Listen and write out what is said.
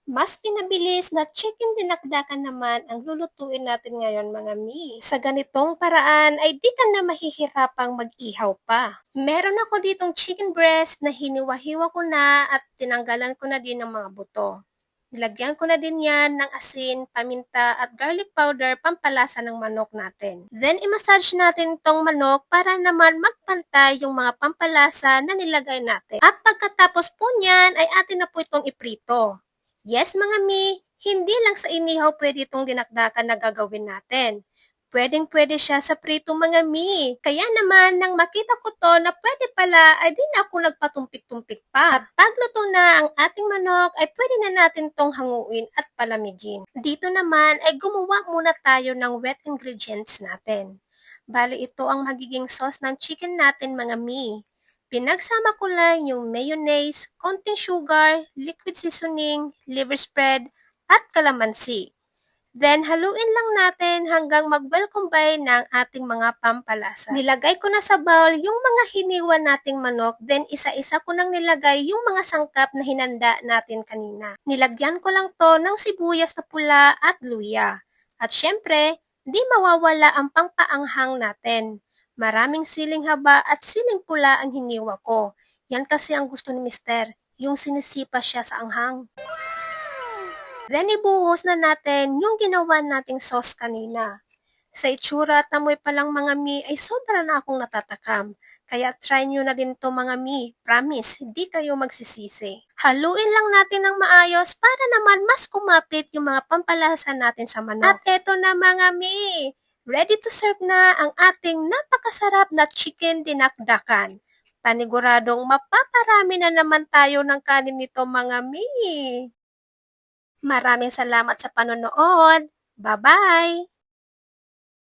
Mas pinabilis na chicken dinakdakan naman ang lulutuin natin ngayon mga mi. Sa ganitong paraan ay di ka na mahihirapang mag-ihaw pa. Meron ako ditong chicken breast na hiniwa-hiwa ko na at tinanggalan ko na din ng mga buto. Nilagyan ko na din yan ng asin, paminta at garlic powder pampalasa ng manok natin. Then i-massage natin tong manok para naman magpantay yung mga pampalasa na nilagay natin. At pagkatapos po niyan ay atin na po itong iprito. Yes mga mi, hindi lang sa inihaw pwede itong dinakdakan na gagawin natin. Pwedeng-pwede siya sa prito mga mi. Kaya naman, nang makita ko to na pwede pala, ay di na ako nagpatumpik-tumpik pa. At pagluto na ang ating manok, ay pwede na natin tong hanguin at palamigin. Dito naman ay gumawa muna tayo ng wet ingredients natin. Bali ito ang magiging sauce ng chicken natin mga mi. Pinagsama ko lang yung mayonnaise, konting sugar, liquid seasoning, liver spread, at kalamansi. Then, haluin lang natin hanggang mag-well combine ng ating mga pampalasa. Nilagay ko na sa bowl yung mga hiniwa nating manok, then isa-isa ko nang nilagay yung mga sangkap na hinanda natin kanina. Nilagyan ko lang to ng sibuyas na pula at luya. At syempre, di mawawala ang pangpaanghang natin. Maraming siling haba at siling pula ang hiniwa ko. Yan kasi ang gusto ni Mister, yung sinisipa siya sa anghang. Then, ibuhos na natin yung ginawa nating sauce kanina. Sa itsura at amoy pa lang mga mi ay sobra na akong natatakam. Kaya try nyo na din to mga mi. Promise, hindi kayo magsisisi. Haluin lang natin ng maayos para naman mas kumapit yung mga pampalasa natin sa manok. At eto na mga mi, ready to serve na ang ating napakasarap na chicken dinakdakan. Paniguradong mapaparami na naman tayo ng kanin nito mga mi. Maraming salamat sa panonood. Bye-bye!